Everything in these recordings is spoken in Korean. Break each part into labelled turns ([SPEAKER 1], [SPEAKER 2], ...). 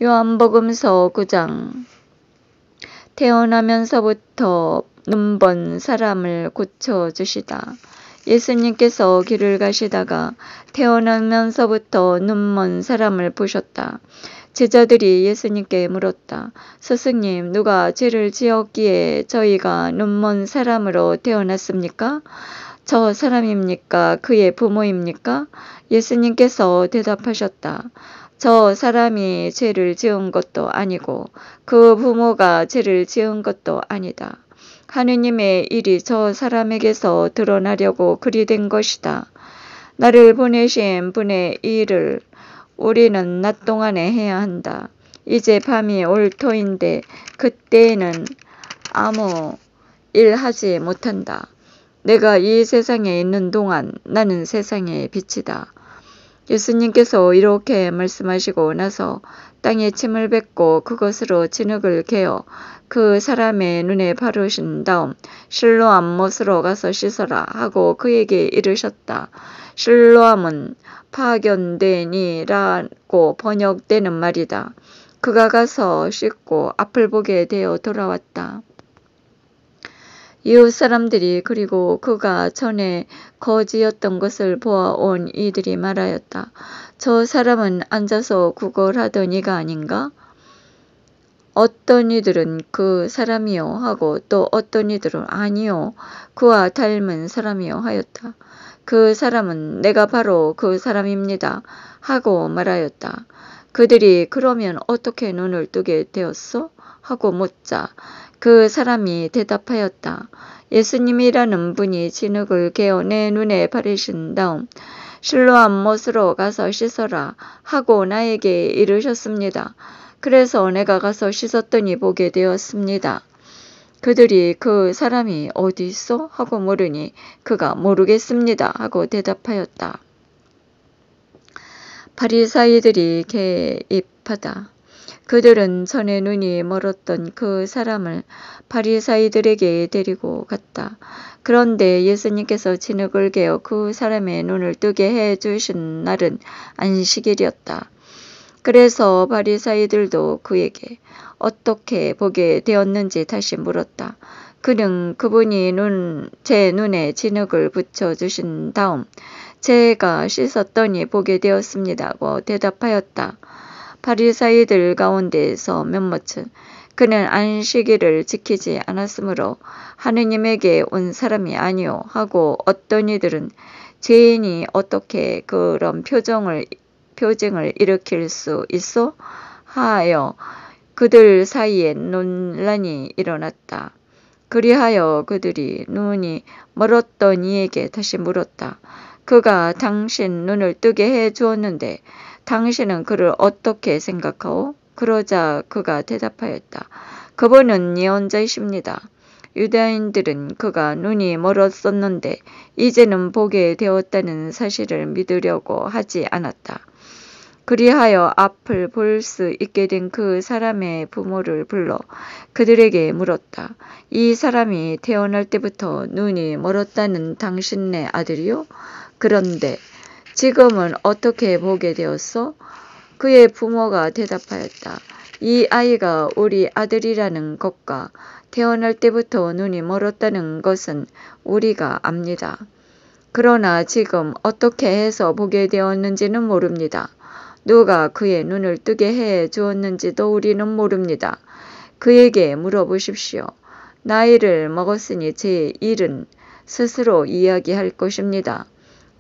[SPEAKER 1] 요한복음서 9장. 태어나면서부터 눈먼 사람을 고쳐주시다. 예수님께서 길을 가시다가 태어나면서부터 눈먼 사람을 보셨다. 제자들이 예수님께 물었다. 스승님, 누가 죄를 지었기에 저희가 눈먼 사람으로 태어났습니까? 저 사람입니까? 그의 부모입니까? 예수님께서 대답하셨다. 저 사람이 죄를 지은 것도 아니고 그 부모가 죄를 지은 것도 아니다. 하느님의 일이 저 사람에게서 드러나려고 그리 된 것이다. 나를 보내신 분의 일을 우리는 낮 동안에 해야 한다. 이제 밤이 올 터인데 그때에는 아무 일 하지 못한다. 내가 이 세상에 있는 동안 나는 세상의 빛이다. 예수님께서 이렇게 말씀하시고 나서 땅에 침을 뱉고 그것으로 진흙을 개어 그 사람의 눈에 바르신 다음 실로암 못으로 가서 씻어라 하고 그에게 이르셨다. 실로암은 파견되니라고 번역되는 말이다. 그가 가서 씻고 앞을 보게 되어 돌아왔다. 이웃 사람들이 그리고 그가 전에 거지였던 것을 보아온 이들이 말하였다. 저 사람은 앉아서 구걸하던 이가 아닌가? 어떤 이들은 그 사람이요 하고 또 어떤 이들은 아니요 그와 닮은 사람이요 하였다. 그 사람은 내가 바로 그 사람입니다 하고 말하였다. 그들이 그러면 어떻게 눈을 뜨게 되었소? 하고 묻자 그 사람이 대답하였다. 예수님이라는 분이 진흙을 개어 내 눈에 바르신 다음 실로암 못으로 가서 씻어라 하고 나에게 이르셨습니다. 그래서 내가 가서 씻었더니 보게 되었습니다. 그들이 그 사람이 어디 있어? 하고 물으니 그가 모르겠습니다 하고 대답하였다. 바리사이들이 개입하다. 그들은 전에 눈이 멀었던 그 사람을 바리사이들에게 데리고 갔다. 그런데 예수님께서 진흙을 개어 그 사람의 눈을 뜨게 해 주신 날은 안식일이었다. 그래서 바리사이들도 그에게 어떻게 보게 되었는지 다시 물었다. 그는 그분이 제 눈에 진흙을 붙여주신 다음 제가 씻었더니 보게 되었습니다고 대답하였다. 바리사이들 가운데에서 몇몇은 그는 안식일을 지키지 않았으므로 하느님에게 온 사람이 아니오 하고 어떤 이들은 죄인이 어떻게 그런 표징을 일으킬 수 있어? 하여 그들 사이에 논란이 일어났다. 그리하여 그들이 눈이 멀었던 이에게 다시 물었다. 그가 당신 눈을 뜨게 해 주었는데 당신은 그를 어떻게 생각하오? 그러자 그가 대답하였다. 그분은 예언자이십니다. 유대인들은 그가 눈이 멀었었는데 이제는 보게 되었다는 사실을 믿으려고 하지 않았다. 그리하여 앞을 볼 수 있게 된 그 사람의 부모를 불러 그들에게 물었다. 이 사람이 태어날 때부터 눈이 멀었다는 당신네 아들이요? 그런데 지금은 어떻게 보게 되었소? 그의 부모가 대답하였다. 이 아이가 우리 아들이라는 것과 태어날 때부터 눈이 멀었다는 것은 우리가 압니다. 그러나 지금 어떻게 해서 보게 되었는지는 모릅니다. 누가 그의 눈을 뜨게 해 주었는지도 우리는 모릅니다. 그에게 물어보십시오. 나이를 먹었으니 제 일은 스스로 이야기할 것입니다.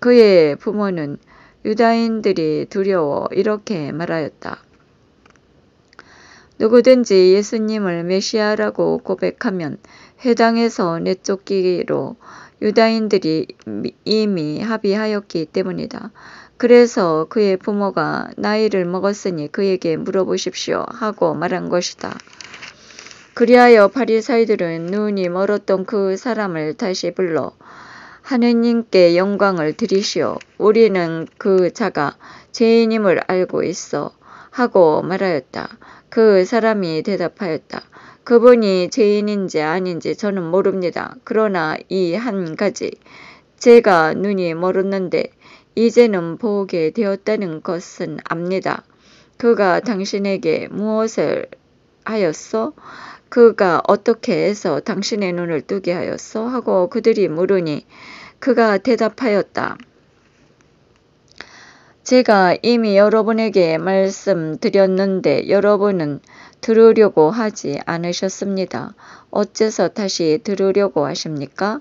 [SPEAKER 1] 그의 부모는 유다인들이 두려워 이렇게 말하였다. 누구든지 예수님을 메시아라고 고백하면 회당에서 내쫓기로 유다인들이 이미 합의하였기 때문이다. 그래서 그의 부모가 나이를 먹었으니 그에게 물어보십시오 하고 말한 것이다. 그리하여 바리사이들은 눈이 멀었던 그 사람을 다시 불러 하느님께 영광을 드리시오. 우리는 그 자가 죄인임을 알고 있어 하고 말하였다. 그 사람이 대답하였다. 그분이 죄인인지 아닌지 저는 모릅니다. 그러나 이 한 가지 제가 눈이 멀었는데 이제는 보게 되었다는 것은 압니다. 그가 당신에게 무엇을 하였소? 그가 어떻게 해서 당신의 눈을 뜨게 하였소? 하고 그들이 물으니 그가 대답하였다. 제가 이미 여러분에게 말씀드렸는데 여러분은 들으려고 하지 않으셨습니다. 어째서 다시 들으려고 하십니까?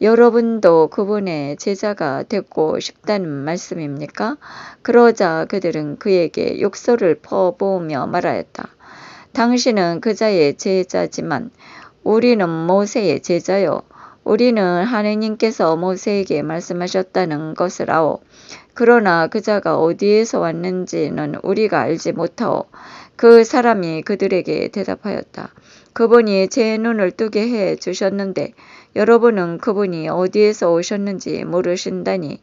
[SPEAKER 1] 여러분도 그분의 제자가 되고 싶다는 말씀입니까? 그러자 그들은 그에게 욕설을 퍼부으며 말하였다. 당신은 그자의 제자지만 우리는 모세의 제자요. 우리는 하느님께서 모세에게 말씀하셨다는 것을 아오. 그러나 그자가 어디에서 왔는지는 우리가 알지 못하오. 그 사람이 그들에게 대답하였다. 그분이 제 눈을 뜨게 해 주셨는데 여러분은 그분이 어디에서 오셨는지 모르신다니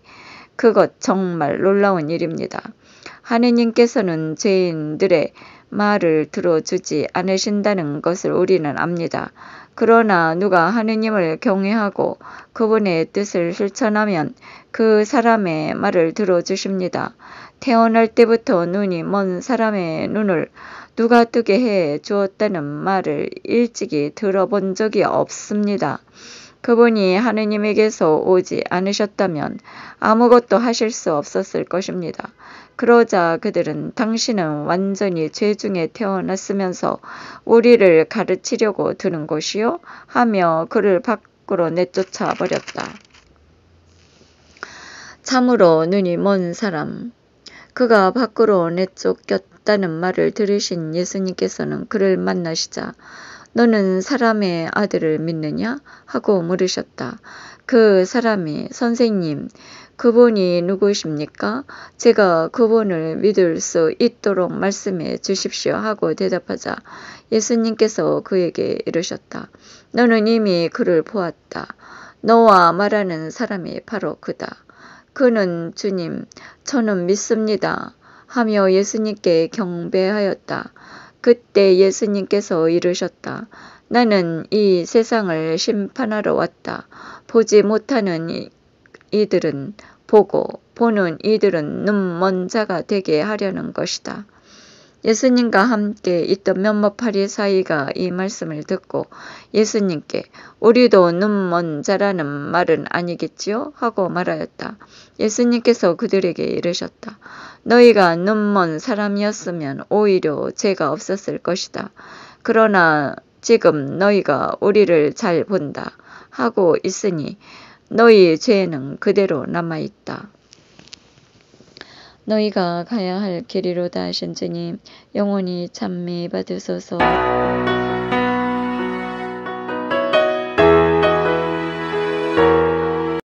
[SPEAKER 1] 그것 정말 놀라운 일입니다. 하느님께서는 죄인들의 말을 들어주지 않으신다는 것을 우리는 압니다. 그러나 누가 하느님을 경외하고 그분의 뜻을 실천하면 그 사람의 말을 들어주십니다. 태어날 때부터 눈이 먼 사람의 눈을 누가 뜨게 해 주었다는 말을 일찍이 들어본 적이 없습니다. 그분이 하느님에게서 오지 않으셨다면 아무것도 하실 수 없었을 것입니다. 그러자 그들은 당신은 완전히 죄 중에 태어났으면서 우리를 가르치려고 드는 것이요? 하며 그를 밖으로 내쫓아 버렸다. 참으로 눈이 먼 사람. 그가 밖으로 내쫓겼다는 말을 들으신 예수님께서는 그를 만나시자 너는 사람의 아들을 믿느냐? 하고 물으셨다. 그 사람이 선생님, 그분이 누구십니까? 제가 그분을 믿을 수 있도록 말씀해 주십시오 하고 대답하자 예수님께서 그에게 이르셨다. 너는 이미 그를 보았다. 너와 말하는 사람이 바로 그다. 그는 주님, 저는 믿습니다. 하며 예수님께 경배하였다. 그때 예수님께서 이르셨다. 나는 이 세상을 심판하러 왔다. 보지 못하는 이들은 보고 보는 이들은 눈 먼 자가 되게 하려는 것이다. 예수님과 함께 있던 몇몇 바리사이가 이 말씀을 듣고 예수님께 우리도 눈 먼 자라는 말은 아니겠지요? 하고 말하였다. 예수님께서 그들에게 이르셨다. 너희가 눈 먼 사람이었으면 오히려 죄가 없었을 것이다. 그러나 지금 너희가 우리를 잘 본다 하고 있으니 너희 죄는 그대로 남아있다. 너희가 가야 할 길이로다 하신 주님, 영원히 찬미 받으소서.